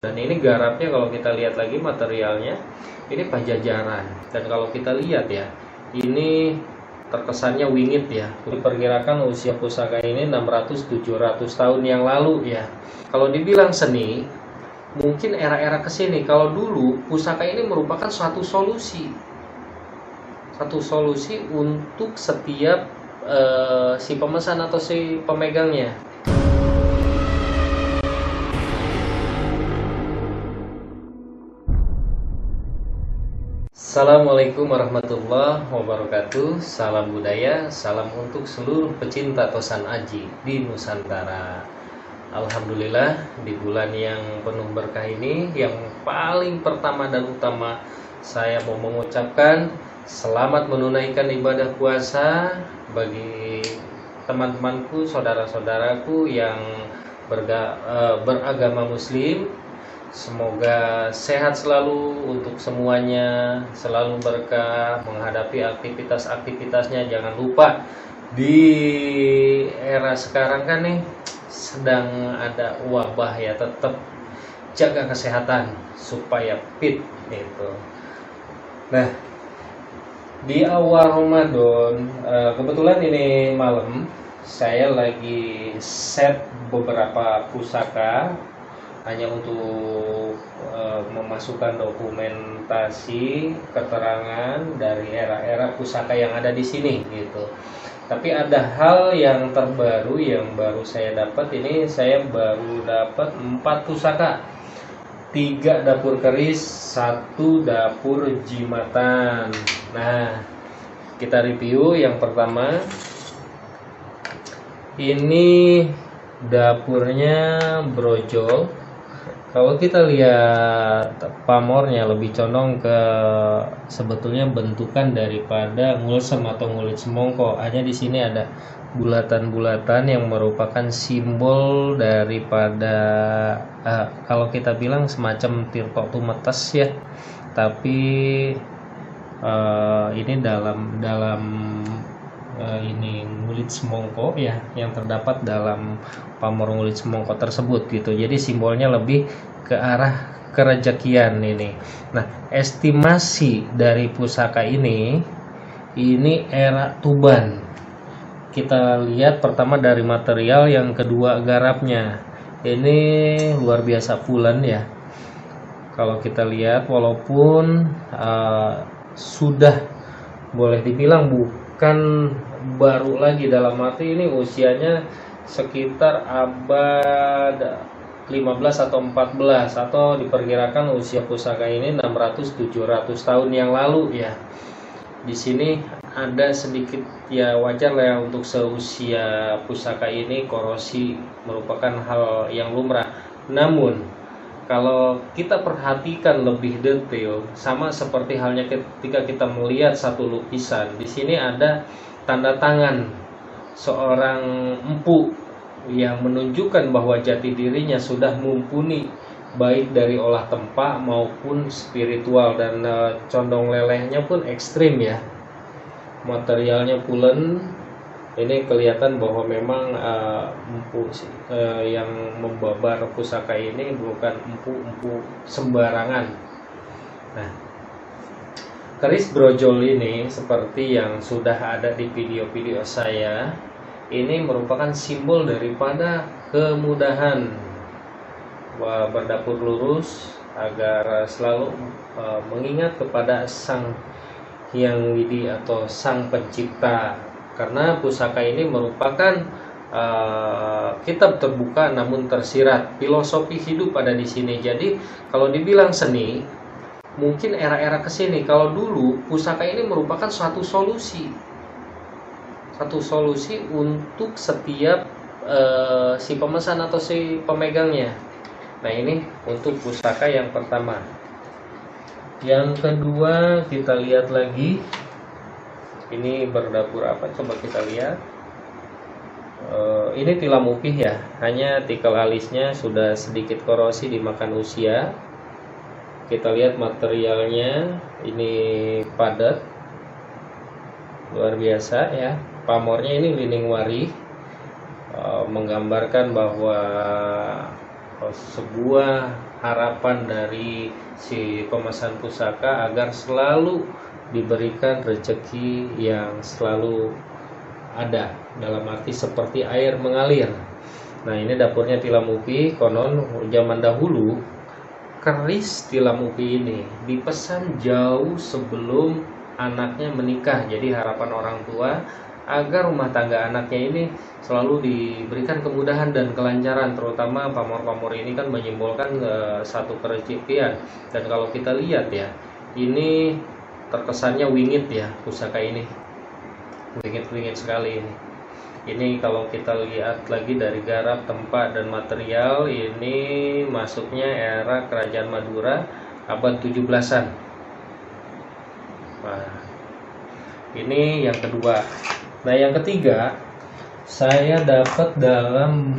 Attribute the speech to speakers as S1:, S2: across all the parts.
S1: Dan ini garapnya kalau kita lihat lagi materialnya, ini Pajajaran. Dan kalau kita lihat ya, ini terkesannya wingit ya. Diperkirakan usia pusaka ini 600-700 tahun yang lalu ya. Kalau dibilang seni, mungkin era-era kesini. Kalau dulu pusaka ini merupakan suatu solusi. Satu solusi untuk setiap si pemesan atau si pemegangnya. Assalamualaikum warahmatullahi wabarakatuh. Salam budaya, salam untuk seluruh pecinta Tosan Aji di Nusantara. Alhamdulillah, di bulan yang penuh berkah ini, yang paling pertama dan utama, saya mau mengucapkan selamat menunaikan ibadah puasa bagi teman-temanku, saudara-saudaraku yang beragama Muslim. Semoga sehat selalu untuk semuanya, selalu berkah menghadapi aktivitas-aktivitasnya. Jangan lupa di era sekarang kan nih sedang ada wabah ya, tetap jaga kesehatan supaya fit gitu. Nah, di awal Ramadan, kebetulan ini malam saya lagi set beberapa pusaka hanya untuk memasukkan dokumentasi keterangan dari era-era pusaka yang ada di sini gitu. Tapi ada hal yang terbaru yang baru saya dapat. Ini saya baru dapat 4 pusaka, 3 dapur keris, 1 dapur jimatan. Nah, kita review. Yang pertama, ini dapurnya brojol. Kalau kita lihat pamornya lebih condong ke sebetulnya bentukan daripada ngulsem atau ngulit semongko. Hanya di sini ada bulatan-bulatan yang merupakan simbol daripada kalau kita bilang semacam tirto tumetes ya. Tapi ini dalam ini ngulit semongko ya, yang terdapat dalam pamor ngulit semongko tersebut gitu. Jadi simbolnya lebih ke arah kerejekian ini. Nah, estimasi dari pusaka ini era Tuban. Kita lihat pertama dari material, yang kedua garapnya. Ini luar biasa pulen ya. Kalau kita lihat walaupun sudah boleh dibilang bukan baru lagi, dalam arti ini usianya sekitar abad 15 atau 14, atau diperkirakan usia pusaka ini 600-700 tahun yang lalu ya. Di sini ada sedikit ya, wajar lah ya untuk seusia pusaka ini korosi merupakan hal yang lumrah. Namun kalau kita perhatikan lebih detail, sama seperti halnya ketika kita melihat satu lukisan, di sini ada tanda tangan seorang empu yang menunjukkan bahwa jati dirinya sudah mumpuni baik dari olah tempat maupun spiritual, dan condong lelehnya pun ekstrim ya. Materialnya pulen. Ini kelihatan bahwa memang empu yang membabar pusaka ini bukan empu sembarangan. Nah, keris brojol ini seperti yang sudah ada di video-video saya, ini merupakan simbol daripada kemudahan berdapur lurus, agar selalu mengingat kepada Sang Hyang Widi atau Sang Pencipta. Karena pusaka ini merupakan kitab terbuka namun tersirat, filosofi hidup ada di sini. Jadi kalau dibilang seni, mungkin era-era kesini. Kalau dulu pusaka ini merupakan suatu solusi untuk setiap si pemesan atau si pemegangnya. Nah, ini untuk pusaka yang pertama. Yang kedua, kita lihat lagi. Ini berdapur apa? Coba kita lihat. Ini tilam upih ya. Hanya tikel alisnya sudah sedikit korosi dimakan usia. Kita lihat materialnya, ini padat, luar biasa ya. Pamornya ini lining wari, menggambarkan bahwa sebuah harapan dari si pemesan pusaka agar selalu diberikan rezeki yang selalu ada, dalam arti seperti air mengalir. Nah, ini dapurnya Tilam Upi. Konon zaman dahulu keris Tilam Upi ini dipesan jauh sebelum anaknya menikah. Jadi harapan orang tua agar rumah tangga anaknya ini selalu diberikan kemudahan dan kelancaran, terutama pamor-pamor ini kan menyimbolkan satu kerezekian. Dan kalau kita lihat ya, ini terkesannya wingit ya pusaka ini, wingit sekali ini. Ini kalau kita lihat lagi dari garap, tempat, dan material, ini masuknya era Kerajaan Madura abad 17-an. Nah, ini yang kedua. Nah, yang ketiga saya dapat dalam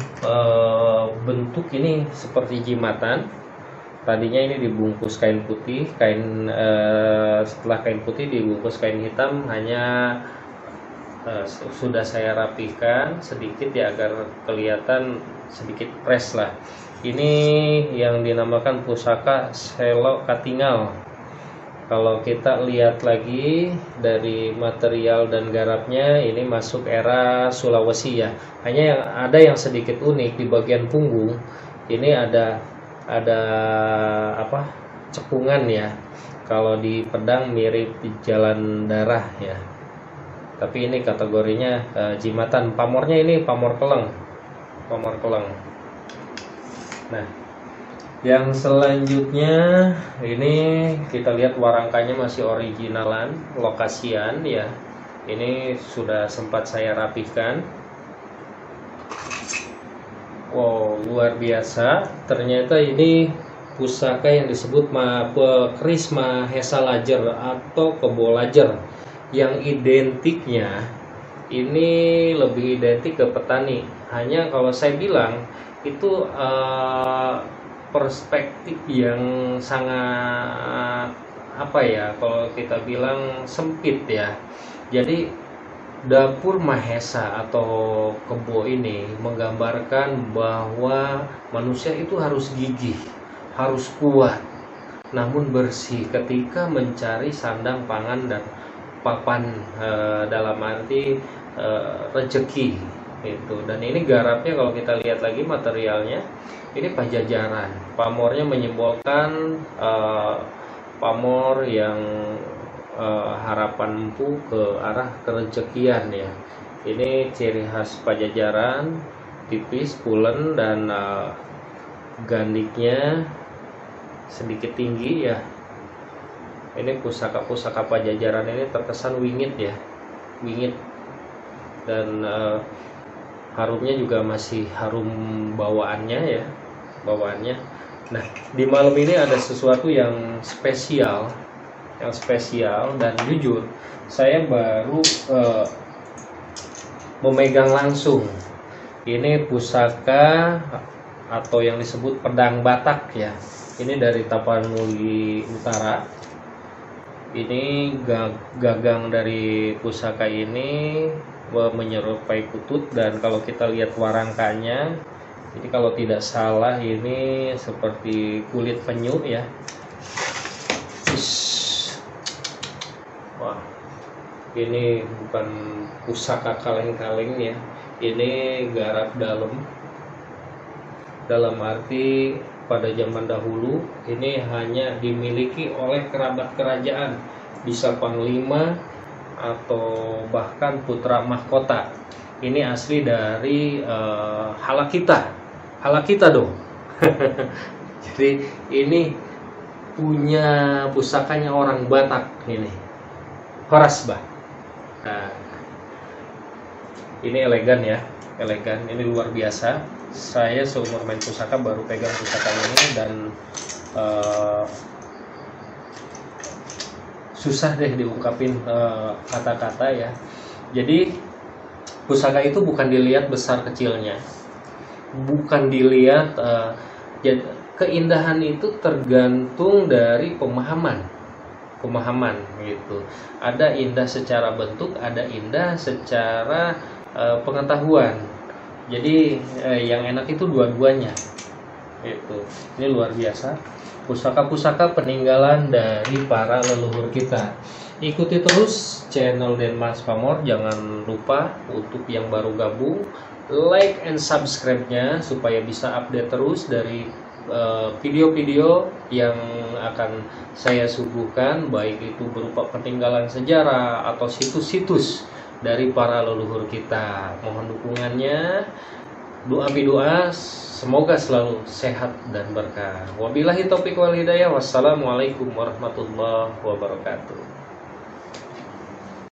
S1: bentuk ini seperti jimatan. Tadinya ini dibungkus kain putih, setelah kain putih dibungkus kain hitam, hanya sudah saya rapihkan sedikit ya agar kelihatan sedikit fresh lah. Ini yang dinamakan pusaka Selo Katingal. Kalau kita lihat lagi dari material dan garapnya, ini masuk era Sulawesi ya. Hanya ada yang sedikit unik di bagian punggung. Ini ada cekungan ya. Kalau di pedang mirip di jalan darah ya. Tapi ini kategorinya jimatan. Pamornya ini pamor keleng. Nah, yang selanjutnya ini kita lihat warangkanya masih originalan, lokasian ya. Ini sudah sempat saya rapihkan. Wow, luar biasa. Ternyata ini pusaka yang disebut keris Mahesa Lajer atau Kebo Lajer, yang identiknya ini lebih identik ke petani. Hanya kalau saya bilang itu perspektif yang sangat kalau kita bilang sempit ya. Jadi dapur Mahesa atau Kebo ini menggambarkan bahwa manusia itu harus gigih, harus kuat, namun bersih ketika mencari sandang pangan dan papan, dalam arti rezeki itu. Dan ini garapnya kalau kita lihat lagi materialnya, ini pajajaran. Pamornya menyimbolkan pamor yang harapan empu ke arah kerezekian ya. Ini ciri khas pajajaran, tipis, pulen, dan gandiknya sedikit tinggi ya. Ini pusaka pajajaran ini terkesan wingit ya, wingit, dan harumnya juga masih harum bawaannya ya, bawaannya. Nah, di malam ini ada sesuatu yang spesial, dan jujur saya baru memegang langsung. Ini pusaka atau yang disebut pedang Batak ya. Ini dari Tapanuli Utara. Ini gagang dari pusaka ini menyerupai putut, dan kalau kita lihat warangkanya, ini kalau tidak salah ini seperti kulit penyu ya. Wah, ini bukan pusaka kaleng-kaleng ya. Ini garap dalam arti pada zaman dahulu ini hanya dimiliki oleh kerabat kerajaan, bisa panglima atau bahkan putra mahkota. Ini asli dari Halakita dong. Jadi ini punya pusakanya orang Batak ini, Horas bah. Nah, ini elegan ya, ini luar biasa. Saya seumur main pusaka baru pegang pusaka ini, dan susah deh diungkapin kata-kata ya. Jadi pusaka itu bukan dilihat besar kecilnya, bukan dilihat keindahan itu tergantung dari pemahaman gitu. Ada indah secara bentuk, ada indah secara pengetahuan. Jadi yang enak itu dua-duanya. Itu. Ini luar biasa. Pusaka-pusaka peninggalan dari para leluhur kita. Ikuti terus channel Denmas Pamor. Jangan lupa untuk yang baru gabung, like and subscribe-nya supaya bisa update terus dari video-video yang akan saya suguhkan, baik itu berupa peninggalan sejarah atau situs-situs dari para leluhur kita. Mohon dukungannya, doa, semoga selalu sehat dan berkah. Wabillahi taufiq wal hidayah. Wassalamualaikum warahmatullahi wabarakatuh.